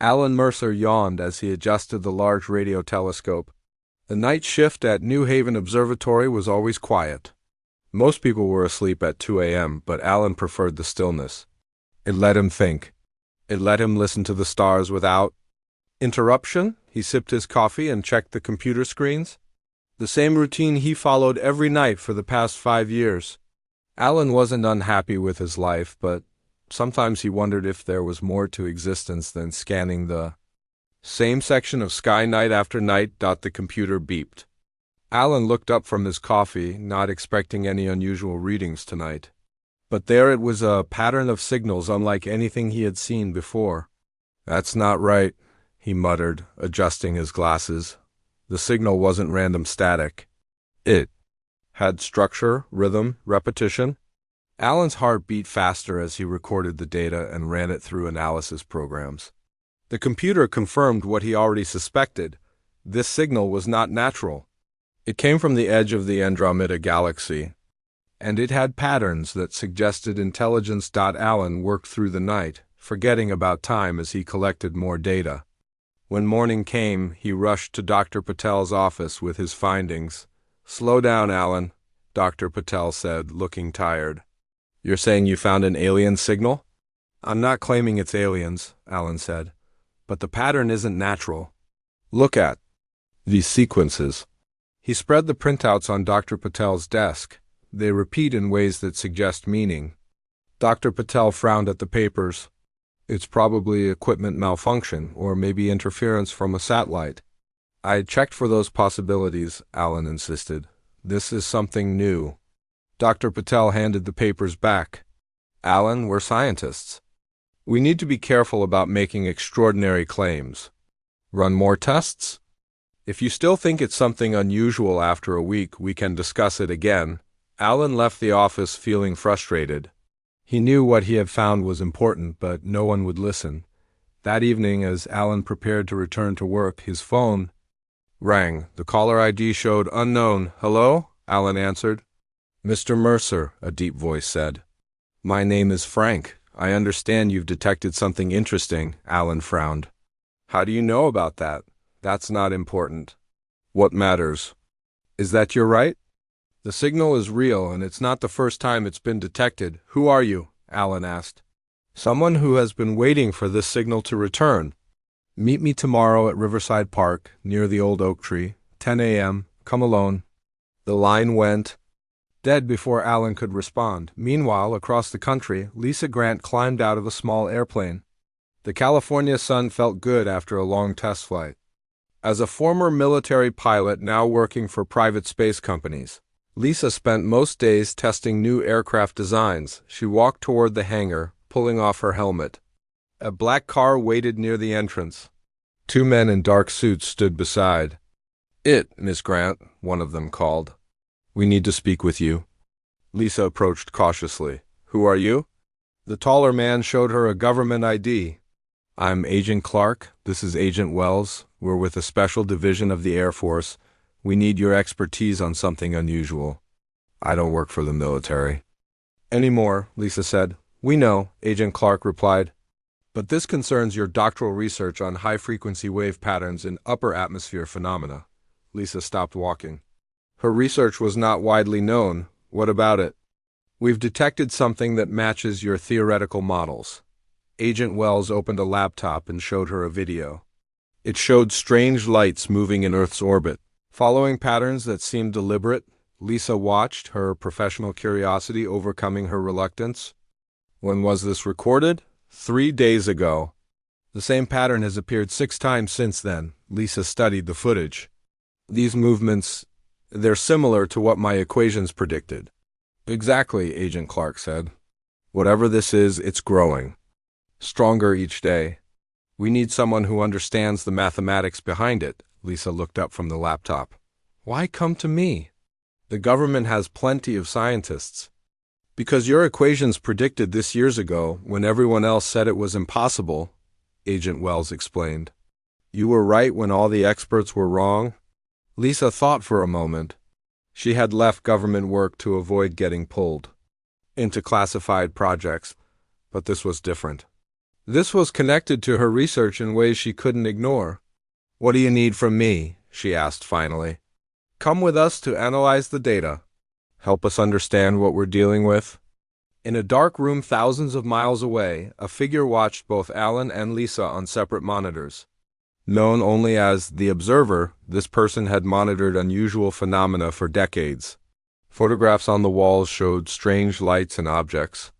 Alan Mercer yawned as he adjusted the large radio telescope. The night shift at New Haven Observatory was always quiet. Most people were asleep at 2 a.m., but Alan preferred the stillness. It let him think. It let him listen to the stars without interruption. He sipped his coffee and checked the computer screens. The same routine he followed every night for the past 5 years. Alan wasn't unhappy with his life, but sometimes he wondered if there was more to existence than scanning the same section of sky night after night. The computer beeped. Alan looked up from his coffee, not expecting any unusual readings tonight. But there it was, a pattern of signals unlike anything he had seen before. "That's not right," he muttered, adjusting his glasses. The signal wasn't random static. It had structure, rhythm, repetition. Alan's heart beat faster as he recorded the data and ran it through analysis programs. The computer confirmed what he already suspected. This signal was not natural. It came from the edge of the Andromeda galaxy, and it had patterns that suggested intelligence. Alan worked through the night, forgetting about time as he collected more data. When morning came, he rushed to Dr. Patel's office with his findings. "Slow down, Alan," Dr. Patel said, looking tired. "You're saying you found an alien signal?" "I'm not claiming it's aliens," Alan said, "but the pattern isn't natural. Look at these sequences." He spread the printouts on Dr. Patel's desk. They repeat in ways that suggest meaning. Dr. Patel frowned at the papers. "It's probably equipment malfunction, or maybe interference from a satellite." "I checked for those possibilities," Alan insisted. "This is something new." Dr. Patel handed the papers back. "Alan, we're scientists. We need to be careful about making extraordinary claims. Run more tests? If you still think it's something unusual after a week, we can discuss it again." Alan left the office feeling frustrated. He knew what he had found was important, but no one would listen. That evening, as Alan prepared to return to work, his phone rang. The caller ID showed unknown. "Hello?" Alan answered. "Mr. Mercer," a deep voice said. "My name is Frank. I understand you've detected something interesting." Alan frowned. "How do you know about that?" "That's not important. What matters is that you're right. The signal is real, and it's not the first time it's been detected." "Who are you?" Alan asked. "Someone who has been waiting for this signal to return. Meet me tomorrow at Riverside Park, near the old oak tree, 10 a.m. Come alone." The line went dead before Alan could respond. Meanwhile, across the country, Lisa Grant climbed out of a small airplane. The California sun felt good after a long test flight. As a former military pilot now working for private space companies, Lisa spent most days testing new aircraft designs. She walked toward the hangar, pulling off her helmet. A black car waited near the entrance. 2 men in dark suits stood beside it. "Miss Grant," one of them called. "We need to speak with you." Lisa approached cautiously. "Who are you?" The taller man showed her a government ID. "I'm Agent Clark. This is Agent Wells. We're with a special division of the Air Force. We need your expertise on something unusual." "I don't work for the military anymore," Lisa said. "We know," Agent Clark replied. "But this concerns your doctoral research on high-frequency wave patterns in upper atmosphere phenomena." Lisa stopped walking. Her research was not widely known. "What about it?" "We've detected something that matches your theoretical models." Agent Wells opened a laptop and showed her a video. It showed strange lights moving in Earth's orbit, following patterns that seemed deliberate. Lisa watched, her professional curiosity overcoming her reluctance. "When was this recorded?" 3 days ago. "The same pattern has appeared 6 times since then." Lisa studied the footage. "These movements, they're similar to what my equations predicted." "Exactly," Agent Clark said. "Whatever this is, it's growing. Stronger each day. We need someone who understands the mathematics behind it." Lisa looked up from the laptop. "Why come to me?" "The government has plenty of scientists." "Because your equations predicted this years ago, when everyone else said it was impossible," Agent Wells explained. "You were right when all the experts were wrong." Lisa thought for a moment. She had left government work to avoid getting pulled into classified projects, but this was different. This was connected to her research in ways she couldn't ignore. "What do you need from me?" she asked finally. "Come with us to analyze the data. Help us understand what we're dealing with." In a dark room thousands of miles away, a figure watched both Alan and Lisa on separate monitors. Known only as the Observer, this person had monitored unusual phenomena for decades. Photographs on the walls showed strange lights and objects.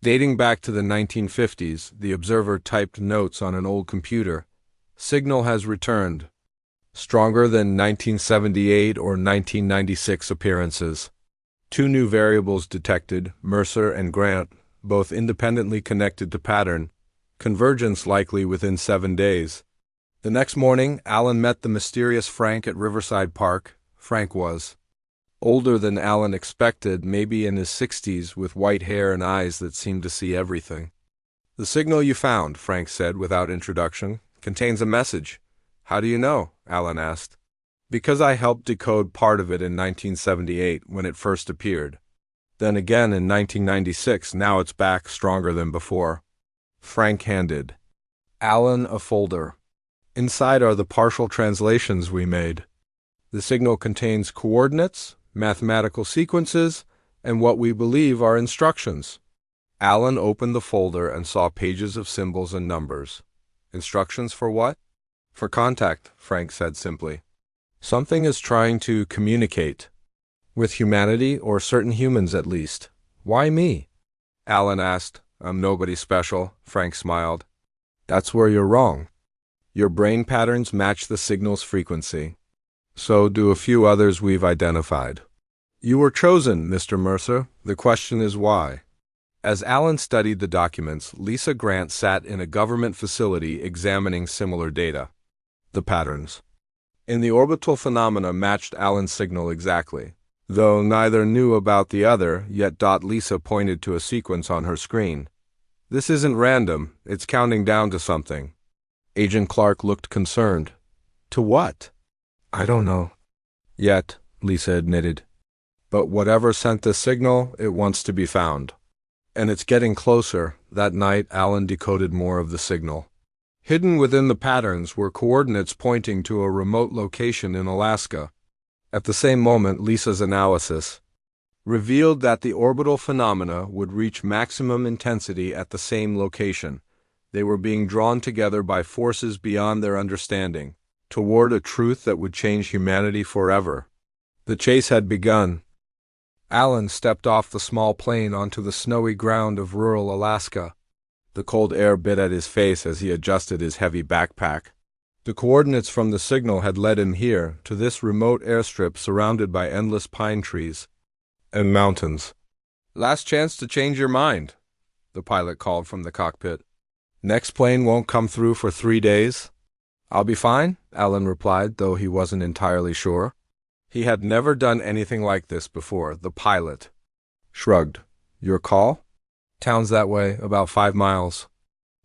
Dating back to the 1950s, the Observer typed notes on an old computer. "Signal has returned. Stronger than 1978 or 1996 appearances. 2 new variables detected, Mercer and Grant, both independently connected to pattern. Convergence likely within 7 days." The next morning, Alan met the mysterious Frank at Riverside Park. Frank was older than Alan expected, maybe in his 60s, with white hair and eyes that seemed to see everything. "The signal you found," Frank said without introduction, "contains a message." "How do you know?" Alan asked. "Because I helped decode part of it in 1978 when it first appeared. Then again in 1996, now it's back stronger than before." Frank handed Alan a folder. "Inside are the partial translations we made. The signal contains coordinates, mathematical sequences, and what we believe are instructions." Alan opened the folder and saw pages of symbols and numbers. "Instructions for what?" "For contact," Frank said simply. "Something is trying to communicate. With humanity, or certain humans at least." "Why me?" Alan asked. "I'm nobody special," Frank smiled. "That's where you're wrong. Your brain patterns match the signal's frequency. So do a few others we've identified. You were chosen, Mr. Mercer. The question is why." As Alan studied the documents, Lisa Grant sat in a government facility examining similar data. The patterns in the orbital phenomena matched Alan's signal exactly. Though neither knew about the other, yet Lisa pointed to a sequence on her screen. "This isn't random, it's counting down to something." Agent Clark looked concerned. "To what?" "I don't know yet," Lisa admitted. "But whatever sent this signal, it wants to be found. And it's getting closer." That night, Alan decoded more of the signal. Hidden within the patterns were coordinates pointing to a remote location in Alaska. At the same moment, Lisa's analysis revealed that the orbital phenomena would reach maximum intensity at the same location. They were being drawn together by forces beyond their understanding, toward a truth that would change humanity forever. The chase had begun. Alan stepped off the small plane onto the snowy ground of rural Alaska. The cold air bit at his face as he adjusted his heavy backpack. The coordinates from the signal had led him here, to this remote airstrip surrounded by endless pine trees and mountains. "Last chance to change your mind," the pilot called from the cockpit. "Next plane won't come through for 3 days." "I'll be fine," Alan replied, though he wasn't entirely sure. He had never done anything like this before. The pilot shrugged. "Your call?" "Town's that way, about 5 miles."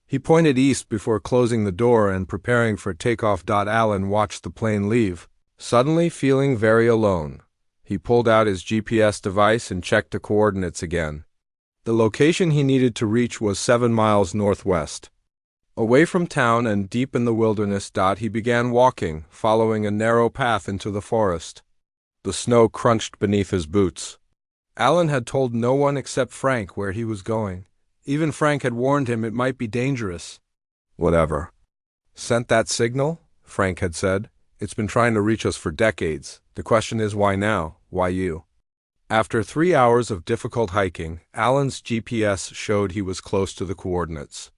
He pointed east before closing the door and preparing for takeoff. Alan watched the plane leave, suddenly feeling very alone. He pulled out his GPS device and checked the coordinates again. The location he needed to reach was 7 miles northwest. Away from town and deep in the wilderness, he began walking, following a narrow path into the forest. The snow crunched beneath his boots. Alan had told no one except Frank where he was going. Even Frank had warned him it might be dangerous. "Whatever. Sent that signal?" Frank had said. "It's been trying to reach us for decades. The question is why now? Why you?" After 3 hours of difficult hiking, Alan's GPS showed he was close to the coordinates.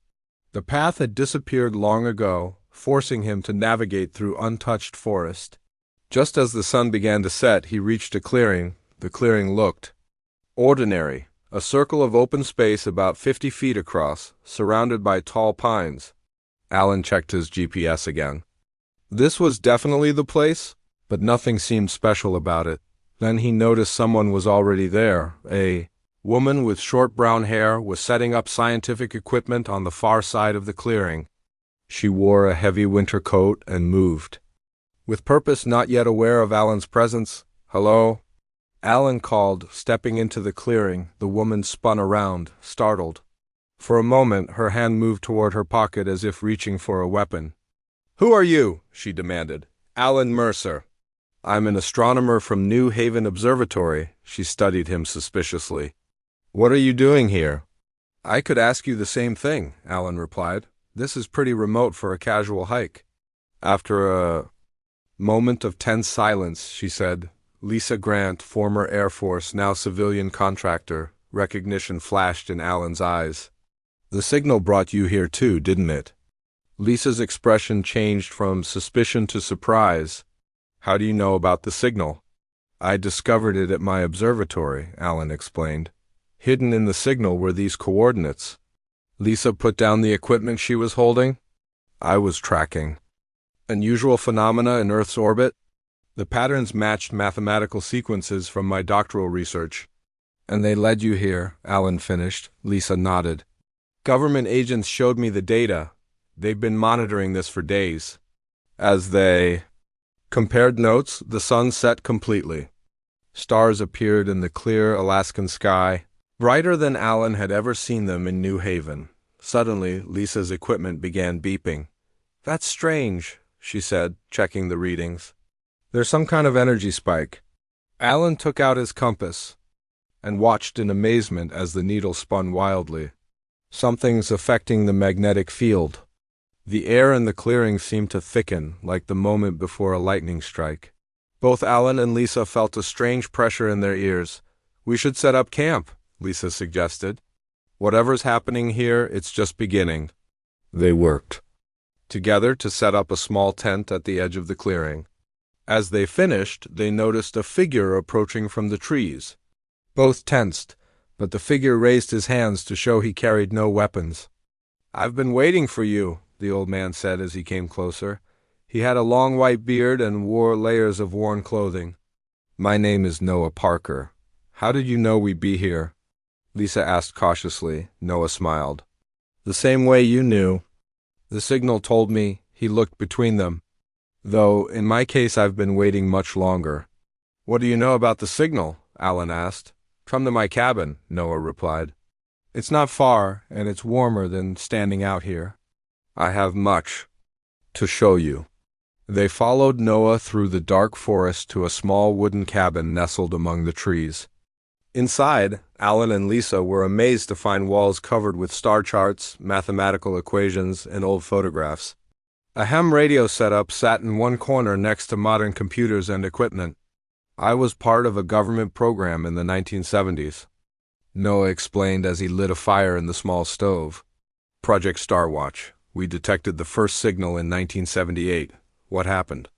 The path had disappeared long ago, forcing him to navigate through untouched forest. Just as the sun began to set, he reached a clearing. The clearing looked ordinary, a circle of open space about 50 feet across, surrounded by tall pines. Alan checked his GPS again. This was definitely the place, but nothing seemed special about it. Then he noticed someone was already there. A woman with short brown hair was setting up scientific equipment on the far side of the clearing. She wore a heavy winter coat and moved with purpose, not yet aware of Alan's presence. "Hello?" Alan called, stepping into the clearing. The woman spun around, startled. For a moment, her hand moved toward her pocket as if reaching for a weapon. "Who are you?" she demanded. "Alan Mercer." "I'm an astronomer from New Haven Observatory." She studied him suspiciously. "What are you doing here?" "I could ask you the same thing," Alan replied. "This is pretty remote for a casual hike." After a moment of tense silence, she said, "Lisa Grant, former Air Force, now civilian contractor." Recognition flashed in Alan's eyes. "The signal brought you here too, didn't it?" Lisa's expression changed from suspicion to surprise. "How do you know about the signal?" "I discovered it at my observatory," Alan explained. "Hidden in the signal were these coordinates." Lisa put down the equipment she was holding. "I was tracking unusual phenomena in Earth's orbit. The patterns matched mathematical sequences from my doctoral research." "And they led you here," Alan finished. Lisa nodded. "Government agents showed me the data. They've been monitoring this for days." As they compared notes, the sun set completely. Stars appeared in the clear Alaskan sky, brighter than Alan had ever seen them in New Haven. Suddenly, Lisa's equipment began beeping. "That's strange," she said, checking the readings. "There's some kind of energy spike." Alan took out his compass and watched in amazement as the needle spun wildly. "Something's affecting the magnetic field." The air in the clearing seemed to thicken, like the moment before a lightning strike. Both Alan and Lisa felt a strange pressure in their ears. "We should set up camp," Lisa suggested. "Whatever's happening here, it's just beginning." They worked together to set up a small tent at the edge of the clearing. As they finished, they noticed a figure approaching from the trees. Both tensed, but the figure raised his hands to show he carried no weapons. "I've been waiting for you," the old man said as he came closer. He had a long white beard and wore layers of worn clothing. "My name is Noah Parker. How did you know we'd be here?" Lisa asked cautiously. Noah smiled. "The same way you knew. The signal told me." He looked between them. "Though, in my case, I've been waiting much longer." "What do you know about the signal?" Alan asked. "Come to my cabin," Noah replied. "It's not far, and it's warmer than standing out here." "I have much to show you." They followed Noah through the dark forest to a small wooden cabin nestled among the trees. Inside, Alan and Lisa were amazed to find walls covered with star charts, mathematical equations, and old photographs. A ham radio setup sat in one corner next to modern computers and equipment. "I was part of a government program in the 1970s, Noah explained as he lit a fire in the small stove. "Project Starwatch. We detected the first signal in 1978. What happened?"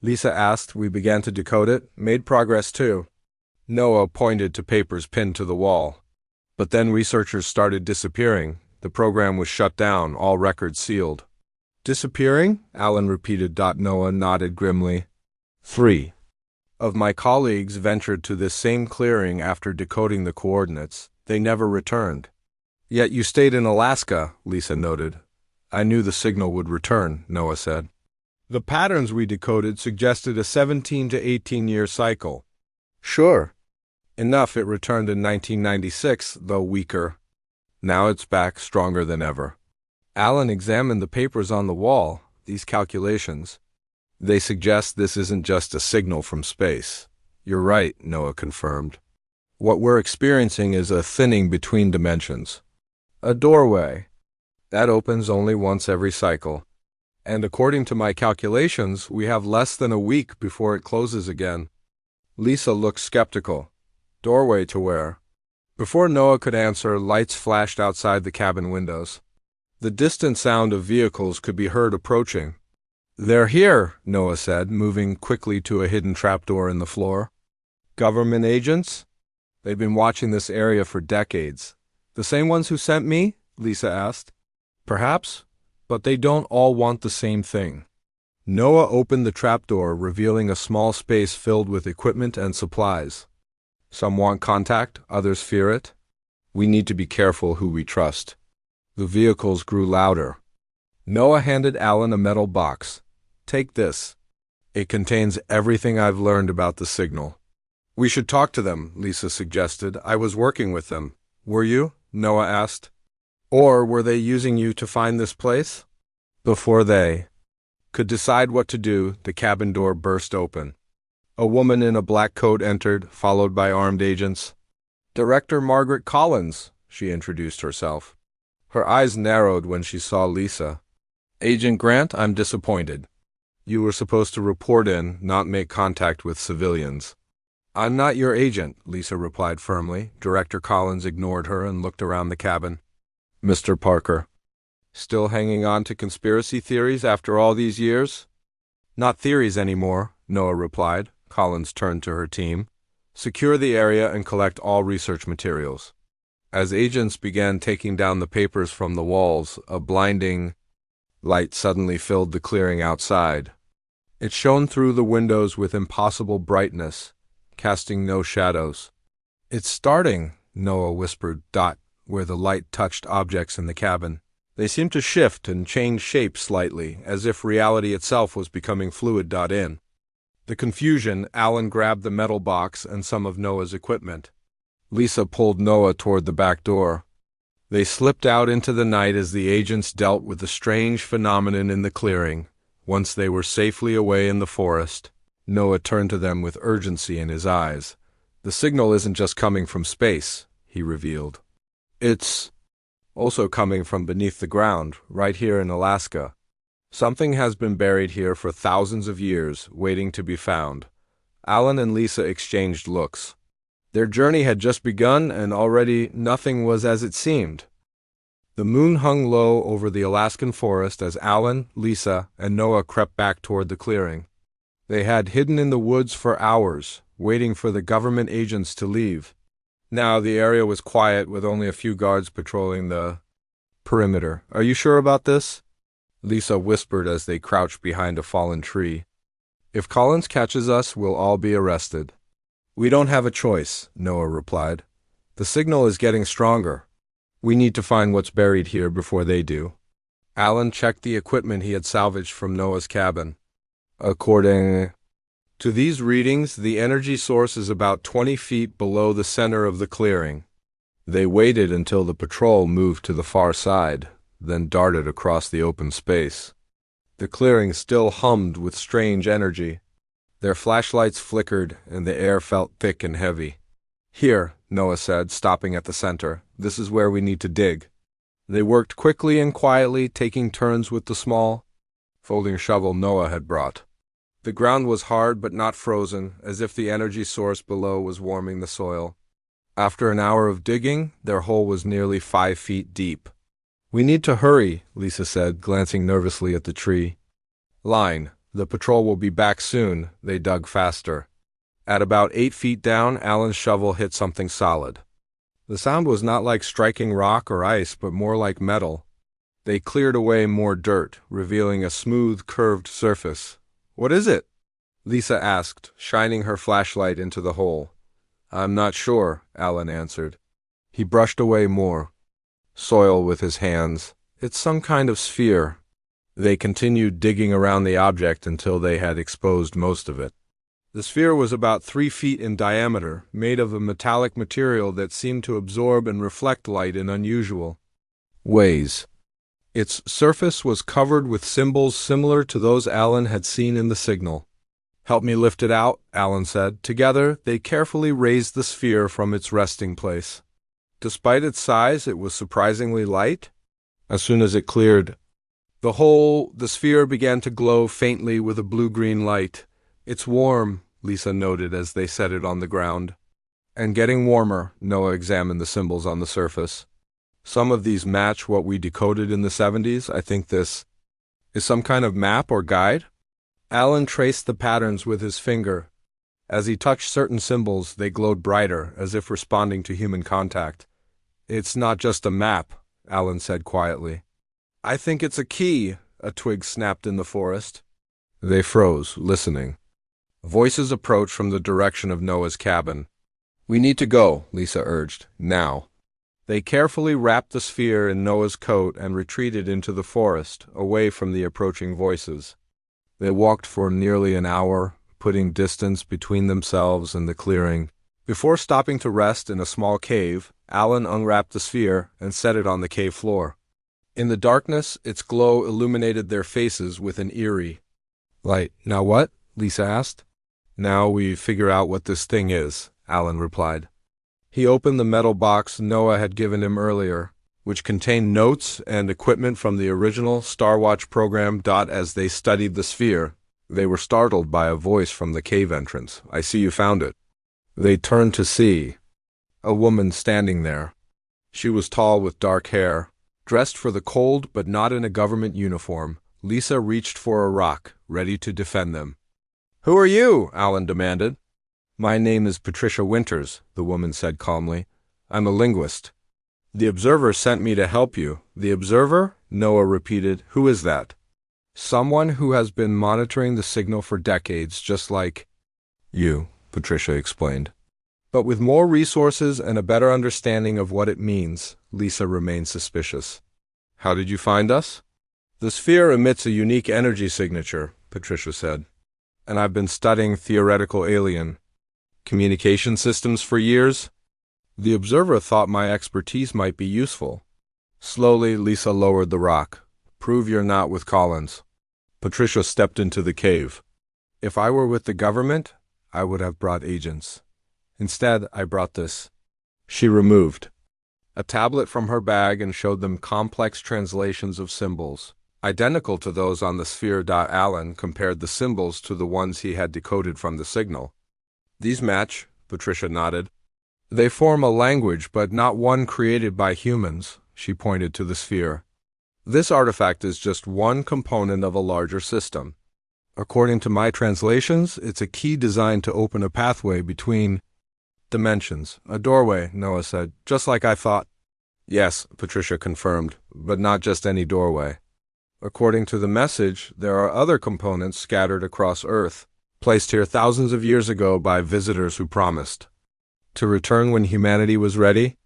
Lisa asked. "We began to decode it, made progress too." Noah pointed to papers pinned to the wall. "But then researchers started disappearing. The program was shut down, all records sealed." "Disappearing?" Alan repeated. Noah nodded grimly. 3 of my colleagues ventured to this same clearing after decoding the coordinates. They never returned. "Yet you stayed in Alaska," Lisa noted. "I knew the signal would return," Noah said. "The patterns we decoded suggested a 17 to 18-year cycle." "Sure. Enough it returned in 1996, though weaker. Now it's back, stronger than ever." Alan examined the papers on the wall. "These calculations, they suggest this isn't just a signal from space." "You're right," Noah confirmed. "What we're experiencing is a thinning between dimensions. A doorway that opens only once every cycle. And according to my calculations, we have less than a week before it closes again." Lisa looked skeptical. "Doorway to where?" Before Noah could answer, lights flashed outside the cabin windows. The distant sound of vehicles could be heard approaching. "They're here," Noah said, moving quickly to a hidden trapdoor in the floor. "Government agents? They've been watching this area for decades." "The same ones who sent me?" Lisa asked. "Perhaps, but they don't all want the same thing." Noah opened the trapdoor, revealing a small space filled with equipment and supplies. "Some want contact, others fear it. We need to be careful who we trust." The vehicles grew louder. Noah handed Alan a metal box. "Take this. It contains everything I've learned about the signal." "We should talk to them," Lisa suggested. "I was working with them." "Were you?" Noah asked. Or were they using you to find this place? Before they could decide what to do, the cabin door burst open. A woman in a black coat entered, followed by armed agents. Director Margaret Collins, she introduced herself. Her eyes narrowed when she saw Lisa. Agent Grant, I'm disappointed. You were supposed to report in, not make contact with civilians. I'm not your agent, Lisa replied firmly. Director Collins ignored her and looked around the cabin. Mr. Parker. Still hanging on to conspiracy theories after all these years? Not theories anymore, Noah replied. Collins turned to her team. Secure the area and collect all research materials. As agents began taking down the papers from the walls, a blinding light suddenly filled the clearing outside. It shone through the windows with impossible brightness, casting no shadows. It's starting, Noah whispered, where the light touched objects in the cabin. They seemed to shift and change shape slightly, as if reality itself was becoming fluid. In the confusion, Alan grabbed the metal box and some of Noah's equipment. Lisa pulled Noah toward the back door. They slipped out into the night as the agents dealt with the strange phenomenon in the clearing. Once they were safely away in the forest, Noah turned to them with urgency in his eyes. The signal isn't just coming from space, he revealed. It's also coming from beneath the ground, right here in Alaska. Something has been buried here for thousands of years, waiting to be found. Alan and Lisa exchanged looks. Their journey had just begun, and already nothing was as it seemed. The moon hung low over the Alaskan forest as Alan, Lisa, and Noah crept back toward the clearing. They had hidden in the woods for hours, waiting for the government agents to leave. Now the area was quiet, with only a few guards patrolling the perimeter. Are you sure about this? Lisa whispered as they crouched behind a fallen tree. If Collins catches us, we'll all be arrested. We don't have a choice, Noah replied. The signal is getting stronger. We need to find what's buried here before they do. Alan checked the equipment he had salvaged from Noah's cabin. According to these readings, the energy source is about 20 feet below the center of the clearing. They waited until the patrol moved to the far side, then darted across the open space. The clearing still hummed with strange energy. Their flashlights flickered, and the air felt thick and heavy. Here, Noah said, stopping at the center. This is where we need to dig. They worked quickly and quietly, taking turns with the small, folding shovel Noah had brought. The ground was hard but not frozen, as if the energy source below was warming the soil. After an hour of digging, their hole was nearly 5 feet deep. We need to hurry, Lisa said, glancing nervously at the tree. Line. The patrol will be back soon. They dug faster. At about 8 feet down, Alan's shovel hit something solid. The sound was not like striking rock or ice, but more like metal. They cleared away more dirt, revealing a smooth, curved surface. What is it? Lisa asked, shining her flashlight into the hole. I'm not sure, Alan answered. He brushed away more soil with his hands. It's some kind of sphere. They continued digging around the object until they had exposed most of it. The sphere was about 3 feet in diameter, made of a metallic material that seemed to absorb and reflect light in unusual ways. Its surface was covered with symbols similar to those Alan had seen in the signal. Help me lift it out, Alan said. Together, they carefully raised the sphere from its resting place. Despite its size, it was surprisingly light. As soon as it cleared the sphere began to glow faintly with a blue-green light. It's warm, Lisa noted as they set it on the ground. And getting warmer, Noah examined the symbols on the surface. Some of these match what we decoded in the 70s. I think this is some kind of map or guide. Alan traced the patterns with his finger. As he touched certain symbols, they glowed brighter, as if responding to human contact. It's not just a map, Alan said quietly. I think it's a key, a twig snapped in the forest. They froze, listening. Voices approached from the direction of Noah's cabin. We need to go, Lisa urged. Now. They carefully wrapped the sphere in Noah's coat and retreated into the forest, away from the approaching voices. They walked for nearly an hour, putting distance between themselves and the clearing. Before stopping to rest in a small cave, Alan unwrapped the sphere and set it on the cave floor. In the darkness, its glow illuminated their faces with an eerie light. "Now what?" Lisa asked. "Now we figure out what this thing is," Alan replied. He opened the metal box Noah had given him earlier, which contained notes and equipment from the original Star Watch program. As they studied the sphere, they were startled by a voice from the cave entrance. "I see you found it." They turned to see a woman standing there. She was tall with dark hair, dressed for the cold but not in a government uniform. Lisa reached for a rock, ready to defend them. "Who are you?" Alan demanded. "My name is Patricia Winters," the woman said calmly. "I'm a linguist." "The Observer sent me to help you." "The Observer?" Noah repeated. "Who is that?" "Someone who has been monitoring the signal for decades, just like you," Patricia explained. "But with more resources and a better understanding of what it means." Lisa remained suspicious. "How did you find us?" "The sphere emits a unique energy signature," Patricia said. "And I've been studying theoretical alien communication systems for years. The Observer thought my expertise might be useful." Slowly, Lisa lowered the rock. "Prove you're not with Collins." Patricia stepped into the cave. "If I were with the government, I would have brought agents. Instead, I brought this." She removed a tablet from her bag and showed them complex translations of symbols, identical to those on the sphere. Alan compared the symbols to the ones he had decoded from the signal. "These match," Patricia nodded. "They form a language, but not one created by humans." She pointed to the sphere. "This artifact is just one component of a larger system. According to my translations, it's a key designed to open a pathway between dimensions." "A doorway," Noah said. "Just like I thought." "Yes," Patricia confirmed, "but not just any doorway. According to the message, there are other components scattered across Earth, placed here thousands of years ago by visitors who promised to return when humanity was ready."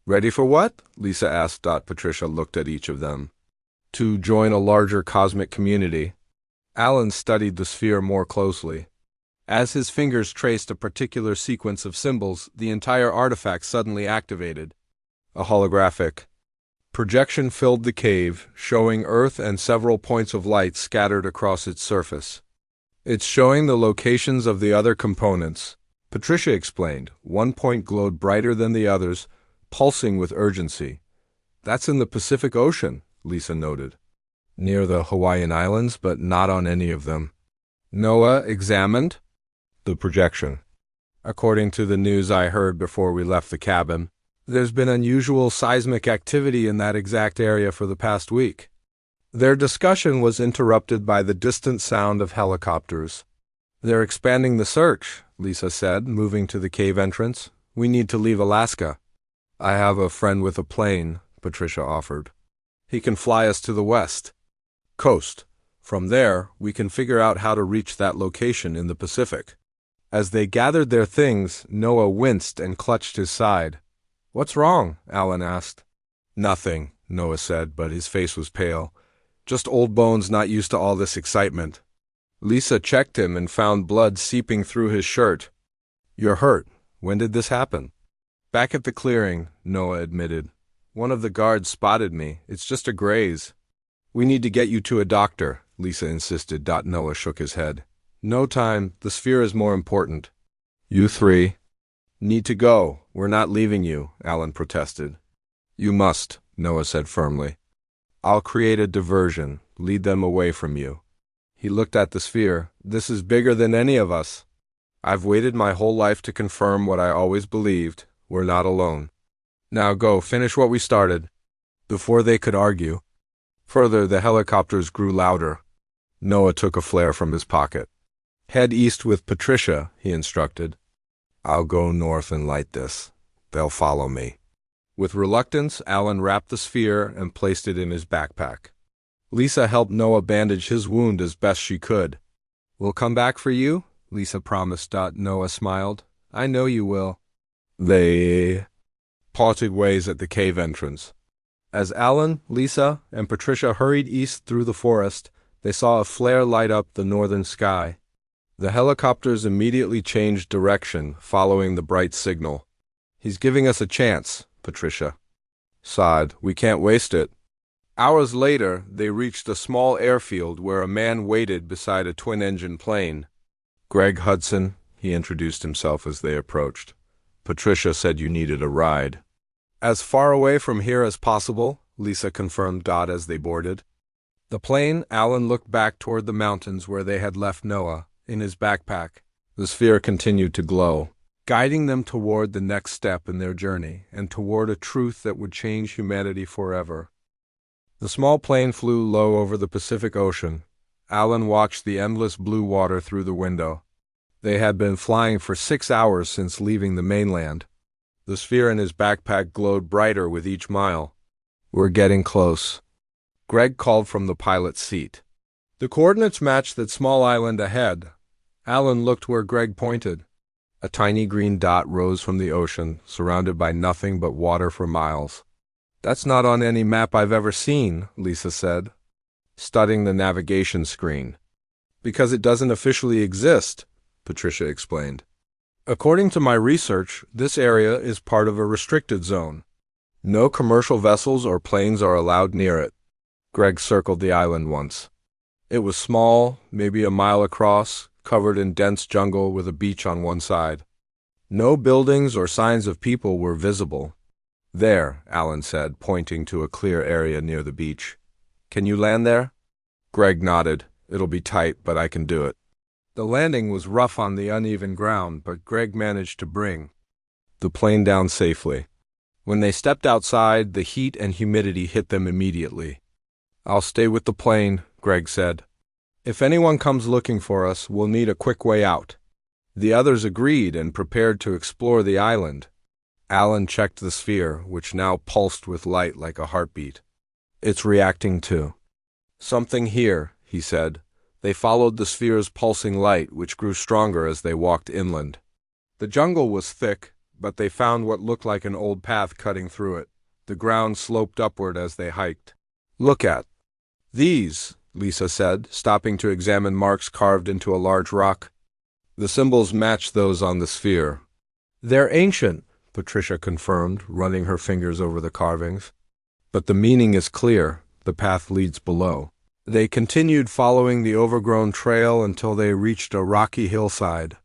"Ready for what?" Lisa asked. Patricia looked at each of them. "To join a larger cosmic community." Alan studied the sphere more closely. As his fingers traced a particular sequence of symbols, the entire artifact suddenly activated. A holographic projection filled the cave, showing Earth and several points of light scattered across its surface. "It's showing the locations of the other components," Patricia explained. One point glowed brighter than the others, pulsing with urgency. "That's in the Pacific Ocean," Lisa noted. "Near the Hawaiian Islands, but not on any of them." Noah examined the projection. "According to the news I heard before we left the cabin, there's been unusual seismic activity in that exact area for the past week." Their discussion was interrupted by the distant sound of helicopters. "They're expanding the search," Lisa said, moving to the cave entrance. "We need to leave Alaska." "I have a friend with a plane," Patricia offered. "He can fly us to the west coast. From there, we can figure out how to reach that location in the Pacific." As they gathered their things, Noah winced and clutched his side. "What's wrong?" Alan asked. "Nothing," Noah said, but his face was pale. "Just old bones not used to all this excitement." Lisa checked him and found blood seeping through his shirt. "You're hurt. When did this happen?" "Back at the clearing," Noah admitted. "One of the guards spotted me. It's just a graze." "We need to get you to a doctor," Lisa insisted. Noah shook his head. "No time. The sphere is more important." "You three need to go. We're not leaving you," Alan protested. "You must," Noah said firmly. "I'll create a diversion, lead them away from you." He looked at the sphere. "This is bigger than any of us. I've waited my whole life to confirm what I always believed. We're not alone. Now go, finish what we started." Before they could argue further, the helicopters grew louder. Noah took a flare from his pocket. "Head east with Patricia," he instructed. "I'll go north and light this. They'll follow me." With reluctance, Alan wrapped the sphere and placed it in his backpack. Lisa helped Noah bandage his wound as best she could. "We'll come back for you," Lisa promised. Noah smiled. "I know you will." They parted ways at the cave entrance. As Alan, Lisa, and Patricia hurried east through the forest, they saw a flare light up the northern sky. The helicopters immediately changed direction, following the bright signal. "He's giving us a chance," Patricia sighed. We can't waste it. Hours later, they reached a small airfield where a man waited beside a twin-engine plane. Greg Hudson, he introduced himself as they approached. Patricia said you needed a ride. As far away from here as possible, Lisa confirmed Dot as they boarded. The plane, Alan looked back toward the mountains where they had left Noah, in his backpack. The sphere continued to glow, guiding them toward the next step in their journey and toward a truth that would change humanity forever. The small plane flew low over the Pacific Ocean. Alan watched the endless blue water through the window. They had been flying for 6 hours since leaving the mainland. The sphere in his backpack glowed brighter with each mile. We're getting close. Greg called from the pilot's seat. The coordinates matched that small island ahead. Alan looked where Greg pointed. A tiny green dot rose from the ocean, surrounded by nothing but water for miles. That's not on any map I've ever seen, Lisa said, studying the navigation screen. Because it doesn't officially exist, Patricia explained. According to my research, this area is part of a restricted zone. No commercial vessels or planes are allowed near it. Greg circled the island once. It was small, maybe a mile across, covered in dense jungle with a beach on one side. No buildings or signs of people were visible. There, Alan said, pointing to a clear area near the beach. Can you land there? Greg nodded. It'll be tight, but I can do it. The landing was rough on the uneven ground, but Greg managed to bring the plane down safely. When they stepped outside, the heat and humidity hit them immediately. I'll stay with the plane, Greg said. If anyone comes looking for us, we'll need a quick way out. The others agreed and prepared to explore the island. Alan checked the sphere, which now pulsed with light like a heartbeat. It's reacting too. Something here, he said. They followed the sphere's pulsing light, which grew stronger as they walked inland. The jungle was thick, but they found what looked like an old path cutting through it. The ground sloped upward as they hiked. Look at these, Lisa said, stopping to examine marks carved into a large rock. The symbols matched those on the sphere. They're ancient, Patricia confirmed, running her fingers over the carvings. But the meaning is clear. The path leads below. They continued following the overgrown trail until they reached a rocky hillside.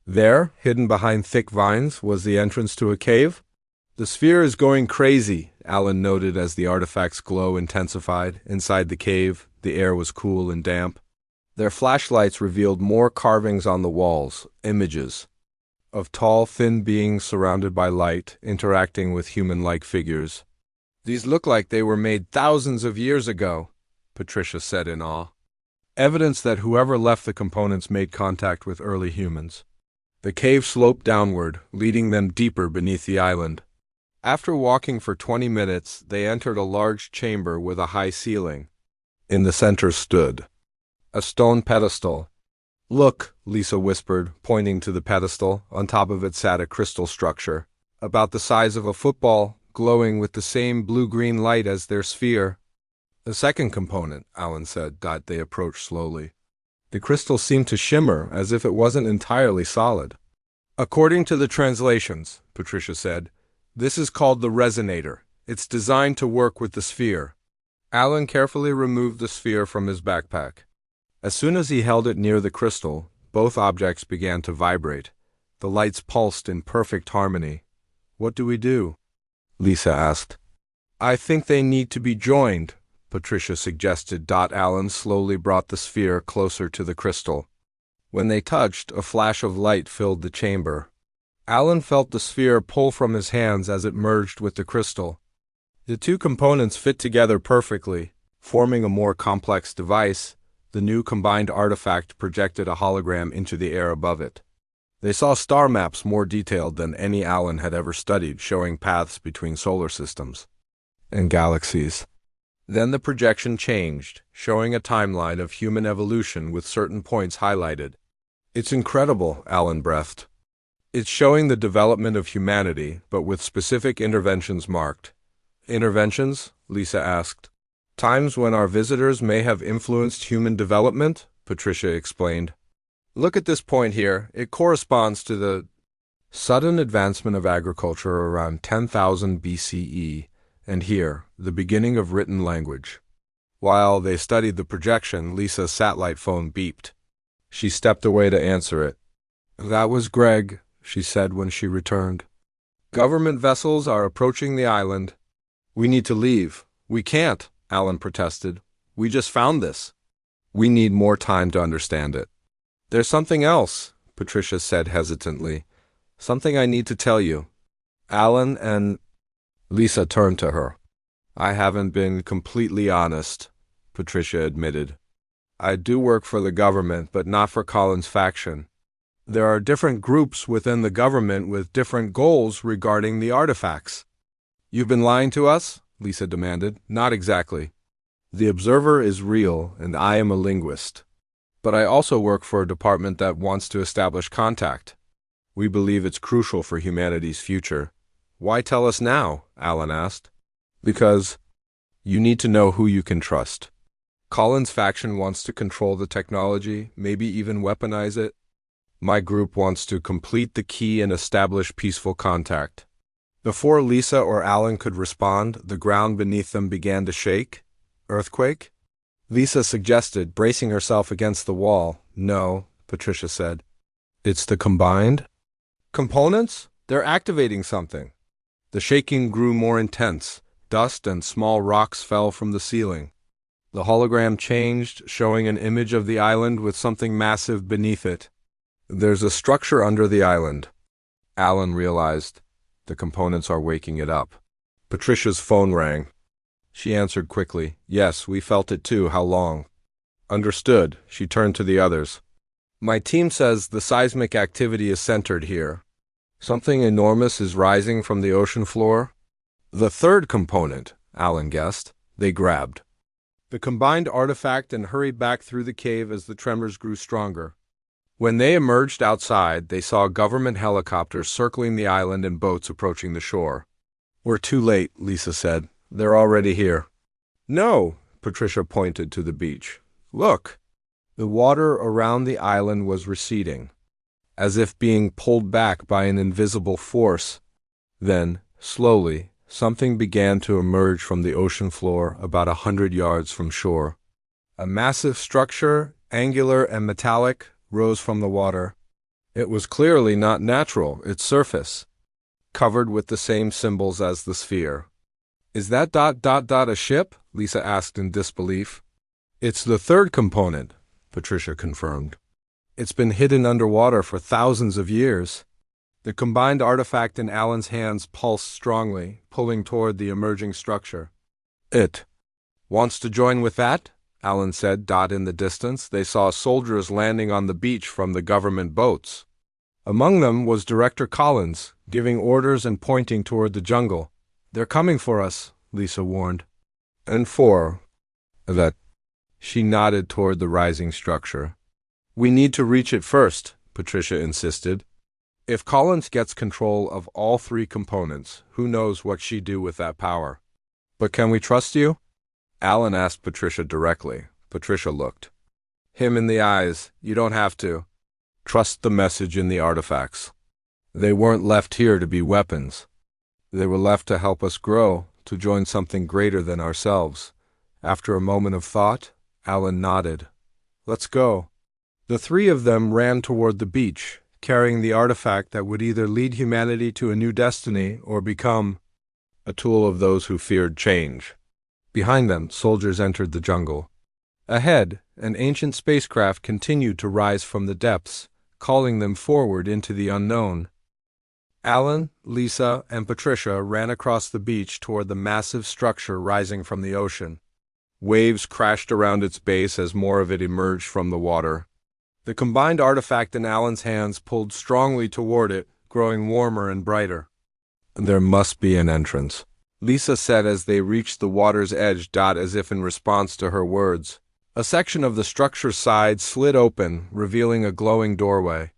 There, hidden behind thick vines, was the entrance to a cave. The sphere is going crazy, Alan noted as the artifact's glow intensified. Inside the cave, the air was cool and damp. Their flashlights revealed more carvings on the walls, images of tall, thin beings surrounded by light, interacting with human-like figures. These look like they were made thousands of years ago, Patricia said in awe. Evidence that whoever left the components made contact with early humans. The cave sloped downward, leading them deeper beneath the island. After walking for 20 minutes, they entered a large chamber with a high ceiling. In the center stood a stone pedestal. Look, Lisa whispered, pointing to the pedestal. On top of it sat a crystal structure, about the size of a football, glowing with the same blue-green light as their sphere. The second component, Alan said. They approached slowly. The crystal seemed to shimmer, as if it wasn't entirely solid. According to the translations, Patricia said, this is called the resonator. It's designed to work with the sphere. Alan carefully removed the sphere from his backpack. As soon as he held it near the crystal, both objects began to vibrate. The lights pulsed in perfect harmony. What do we do? Lisa asked. I think they need to be joined, Patricia suggested. Alan slowly brought the sphere closer to the crystal. When they touched, a flash of light filled the chamber. Alan felt the sphere pull from his hands as it merged with the crystal. The two components fit together perfectly, forming a more complex device. The new combined artifact projected a hologram into the air above it. They saw star maps more detailed than any Alan had ever studied, showing paths between solar systems and galaxies. Then the projection changed, showing a timeline of human evolution with certain points highlighted. It's incredible, Alan breathed. It's showing the development of humanity, but with specific interventions marked. Interventions? Lisa asked. Times when our visitors may have influenced human development? Patricia explained. Look at this point here. It corresponds to the Sudden advancement of agriculture around 10,000 BCE, and here, the beginning of written language. While they studied the projection, Lisa's satellite phone beeped. She stepped away to answer it. "That was Greg," she said when she returned. "Government vessels are approaching the island. We need to leave." "We can't," Alan protested. "We just found this. We need more time to understand it." "There's something else," Patricia said hesitantly. "Something I need to tell you." Alan and Lisa turned to her. "I haven't been completely honest," Patricia admitted. "I do work for the government, but not for Colin's faction. There are different groups within the government with different goals regarding the artifacts." "You've been lying to us?" Lisa demanded. "Not exactly. The Observer is real, and I am a linguist. But I also work for a department that wants to establish contact. We believe it's crucial for humanity's future." "Why tell us now?" Alan asked. "Because you need to know who you can trust. Colin's faction wants to control the technology, maybe even weaponize it. My group wants to complete the key and establish peaceful contact." Before Lisa or Alan could respond, the ground beneath them began to shake. "Earthquake?" Lisa suggested, bracing herself against the wall. "No," Patricia said. "It's the combined components? They're activating something." The shaking grew more intense. Dust and small rocks fell from the ceiling. The hologram changed, showing an image of the island with something massive beneath it. "There's a structure under the island," Alan realized. "The components are waking it up." Patricia's phone rang. She answered quickly. "Yes, we felt it too. How long?" "Understood." She turned to the others. "My team says the seismic activity is centered here. Something enormous is rising from the ocean floor." "The third component," Alan guessed. They grabbed the combined artifact and hurried back through the cave as the tremors grew stronger. When they emerged outside, they saw government helicopters circling the island and boats approaching the shore. "We're too late," Lisa said. "They're already here." "No," Patricia pointed to the beach. "Look." The water around the island was receding, as if being pulled back by an invisible force. Then, slowly, something began to emerge from the ocean floor about 100 yards from shore. A massive structure, angular and metallic, rose from the water. It was clearly not natural, its surface, covered with the same symbols as the sphere. "Is that ... a ship?" Lisa asked in disbelief. "It's the third component," Patricia confirmed. "It's been hidden underwater for thousands of years." The combined artifact in Alan's hands pulsed strongly, pulling toward the emerging structure. "It wants to join with that?" Alan said. In the distance, they saw soldiers landing on the beach from the government boats. Among them was Director Collins, giving orders and pointing toward the jungle. "They're coming for us," Lisa warned. "And for that?" She nodded toward the rising structure. "We need to reach it first," Patricia insisted. "If Collins gets control of all three components, who knows what she'd do with that power." "But can we trust you?" Alan asked Patricia directly. Patricia looked him in the eyes. "You don't have to. Trust the message in the artifacts. They weren't left here to be weapons. They were left to help us grow, to join something greater than ourselves." After a moment of thought, Alan nodded. "Let's go." The three of them ran toward the beach, carrying the artifact that would either lead humanity to a new destiny or become a tool of those who feared change. Behind them, soldiers entered the jungle. Ahead, an ancient spacecraft continued to rise from the depths, calling them forward into the unknown. Alan, Lisa, and Patricia ran across the beach toward the massive structure rising from the ocean. Waves crashed around its base as more of it emerged from the water. The combined artifact in Alan's hands pulled strongly toward it, growing warmer and brighter. "There must be an entrance," Lisa said as they reached the water's edge. As if in response to her words, a section of the structure's side slid open, revealing a glowing doorway.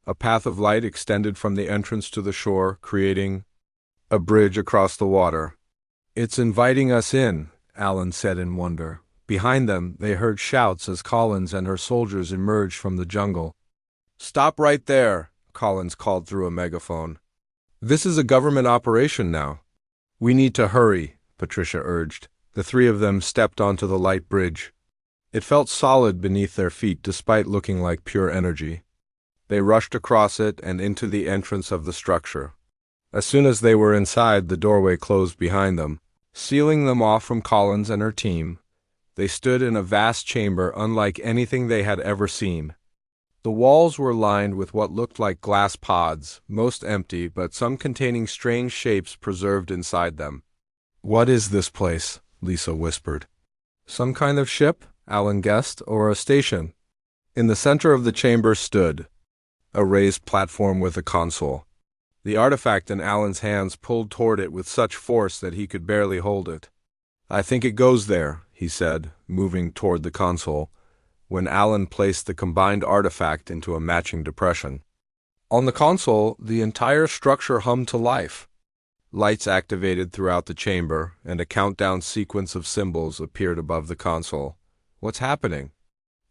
A path of light extended from the entrance to the shore, creating a bridge across the water. "It's inviting us in," Alan said in wonder. Behind them, they heard shouts as Collins and her soldiers emerged from the jungle. "Stop right there!" Collins called through a megaphone. "This is a government operation now." "We need to hurry," Patricia urged. The three of them stepped onto the light bridge. It felt solid beneath their feet despite looking like pure energy. They rushed across it and into the entrance of the structure. As soon as they were inside, the doorway closed behind them, sealing them off from Collins and her team. They stood in a vast chamber unlike anything they had ever seen. The walls were lined with what looked like glass pods, most empty, but some containing strange shapes preserved inside them. "What is this place?" Lisa whispered. "Some kind of ship?" Alan guessed, "or a station." In the center of the chamber stood a raised platform with a console. The artifact in Alan's hands pulled toward it with such force that he could barely hold it. "I think it goes there," he said, moving toward the console, when Alan placed the combined artifact into a matching depression. On the console, the entire structure hummed to life. Lights activated throughout the chamber, and a countdown sequence of symbols appeared above the console. "What's happening?"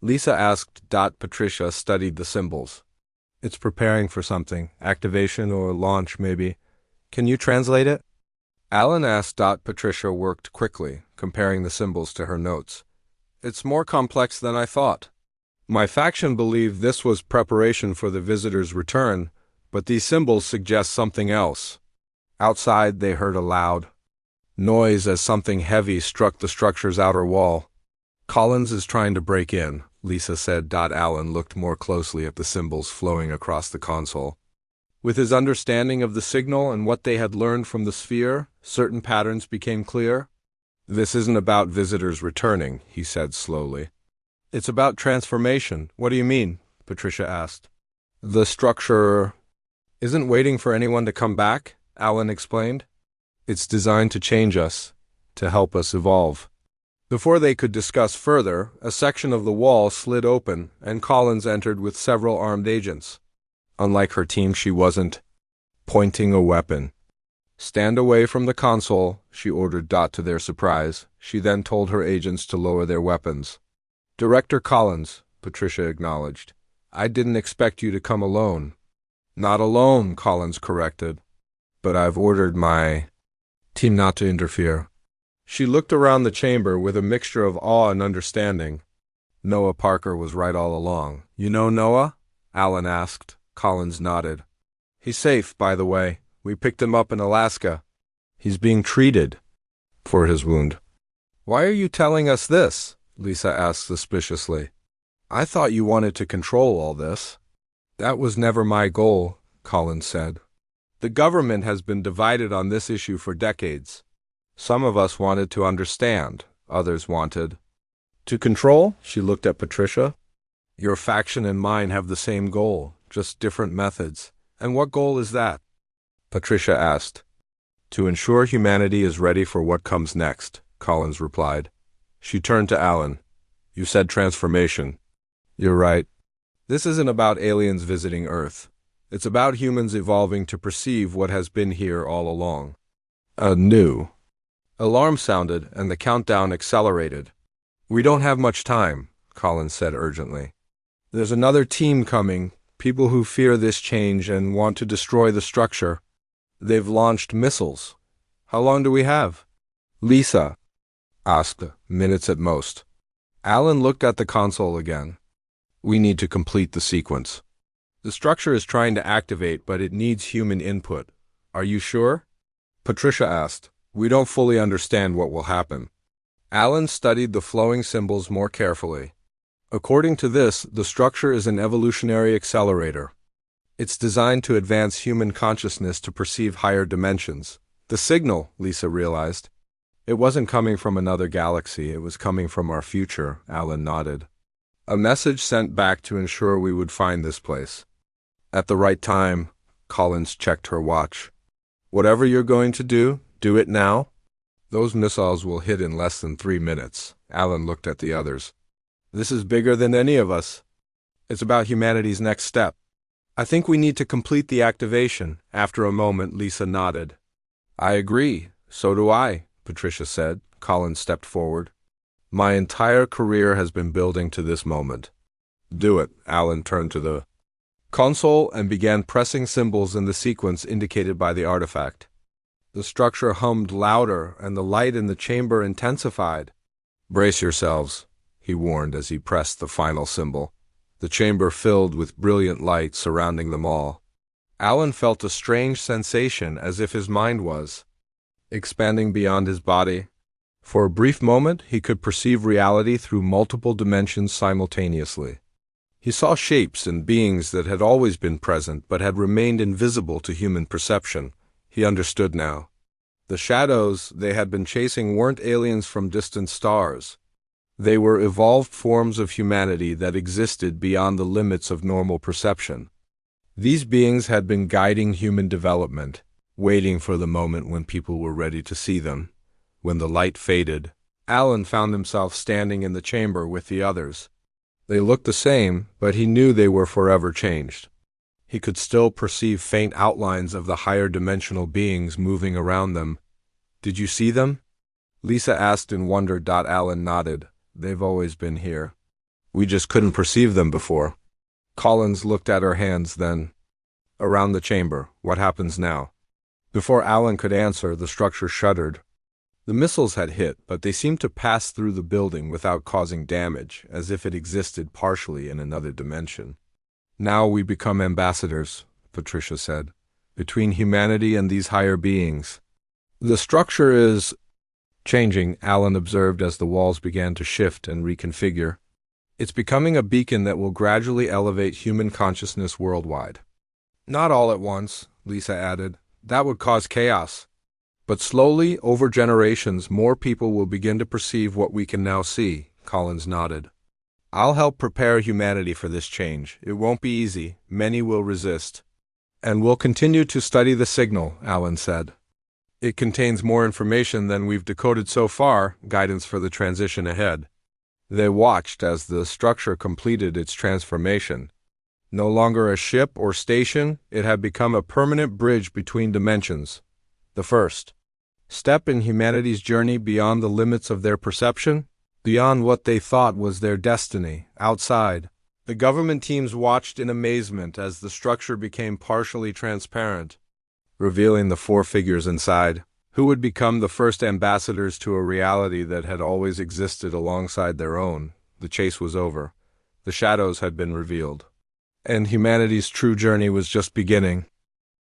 Lisa asked. Patricia studied the symbols. "It's preparing for something. Activation or launch, maybe. Can you translate it?" Alan asked. Patricia worked quickly, comparing the symbols to her notes. "It's more complex than I thought. My faction believed this was preparation for the visitor's return, but these symbols suggest something else." Outside, they heard a loud noise as something heavy struck the structure's outer wall. "Collins is trying to break in," Lisa said. Alan looked more closely at the symbols flowing across the console. With his understanding of the signal and what they had learned from the sphere, certain patterns became clear. "This isn't about visitors returning," he said slowly. "It's about transformation." "What do you mean?" Patricia asked. "The structure isn't waiting for anyone to come back," Alan explained. "It's designed to change us, to help us evolve." Before they could discuss further, a section of the wall slid open, and Collins entered with several armed agents. Unlike her team, she wasn't pointing a weapon. "Stand away from the console," she ordered. To their surprise, she then told her agents to lower their weapons. "Director Collins," Patricia acknowledged. "I didn't expect you to come alone." "Not alone," Collins corrected. "But I've ordered my team not to interfere." She looked around the chamber with a mixture of awe and understanding. Noah Parker was right all along. "You know Noah?" Alan asked. Collins nodded. "He's safe, by the way. We picked him up in Alaska. He's being treated for his wound." "Why are you telling us this?" Lisa asked suspiciously. "I thought you wanted to control all this." "That was never my goal," Collins said. "The government has been divided on this issue for decades. Some of us wanted to understand, others wanted to control." She looked at Patricia. "Your faction and mine have the same goal, just different methods. And what goal is that?" Patricia asked. "To ensure humanity is ready for what comes next," Collins replied. She turned to Alan. "You said transformation." "You're right. This isn't about aliens visiting Earth. It's about humans evolving to perceive what has been here all along. A new alarm sounded, and the countdown accelerated. "We don't have much time," Collins said urgently. "There's another team coming, people who fear this change and want to destroy the structure. They've launched missiles. How long do we have?" Lisa asked. "Minutes at most." Alan looked at the console again. "We need to complete the sequence. The structure is trying to activate, but it needs human input. Are you sure?" Patricia asked. "We don't fully understand what will happen." Alan studied the flowing symbols more carefully. "According to this, the structure is an evolutionary accelerator. It's designed to advance human consciousness to perceive higher dimensions." The signal, Lisa realized. It wasn't coming from another galaxy, it was coming from our future. Alan nodded. "A message sent back to ensure we would find this place at the right time." Collins checked her watch. "Whatever you're going to do it now. Those missiles will hit in less than 3 minutes." Alan looked at the others. "This is bigger than any of us. It's about humanity's next step. I think we need to complete the activation." After a moment, Lisa nodded. "I agree. So do I," Patricia said. Collins stepped forward. "My entire career has been building to this moment." "Do it." Alan turned to the console and began pressing symbols in the sequence indicated by the artifact. The structure hummed louder, and the light in the chamber intensified. "Brace yourselves," he warned as he pressed the final symbol. The chamber filled with brilliant light surrounding them all. Alan felt a strange sensation, as if his mind was expanding beyond his body. For a brief moment, he could perceive reality through multiple dimensions simultaneously. He saw shapes and beings that had always been present but had remained invisible to human perception. He understood now. The shadows they had been chasing weren't aliens from distant stars. They were evolved forms of humanity that existed beyond the limits of normal perception. These beings had been guiding human development, waiting for the moment when people were ready to see them. When the light faded, Alan found himself standing in the chamber with the others. They looked the same, but he knew they were forever changed. He could still perceive faint outlines of the higher dimensional beings moving around them. "Did you see them?" Lisa asked in wonder. Alan nodded. "They've always been here. We just couldn't perceive them before." Collins looked at her hands then. "Around the chamber, what happens now?" Before Alan could answer, the structure shuddered. The missiles had hit, but they seemed to pass through the building without causing damage, as if it existed partially in another dimension. "Now we become ambassadors," Patricia said, "between humanity and these higher beings." "The structure is changing," Alan observed as the walls began to shift and reconfigure. "It's becoming a beacon that will gradually elevate human consciousness worldwide." "Not all at once," Lisa added. "That would cause chaos. But slowly, over generations, more people will begin to perceive what we can now see." Collins nodded. "I'll help prepare humanity for this change. It won't be easy. Many will resist." "And we'll continue to study the signal," Alan said. "It contains more information than we've decoded so far, guidance for the transition ahead." They watched as the structure completed its transformation. No longer a ship or station, it had become a permanent bridge between dimensions. The first step in humanity's journey beyond the limits of their perception, beyond what they thought was their destiny, outside. The government teams watched in amazement as the structure became partially transparent, revealing the four figures inside, who would become the first ambassadors to a reality that had always existed alongside their own. The chase was over. The shadows had been revealed. And humanity's true journey was just beginning.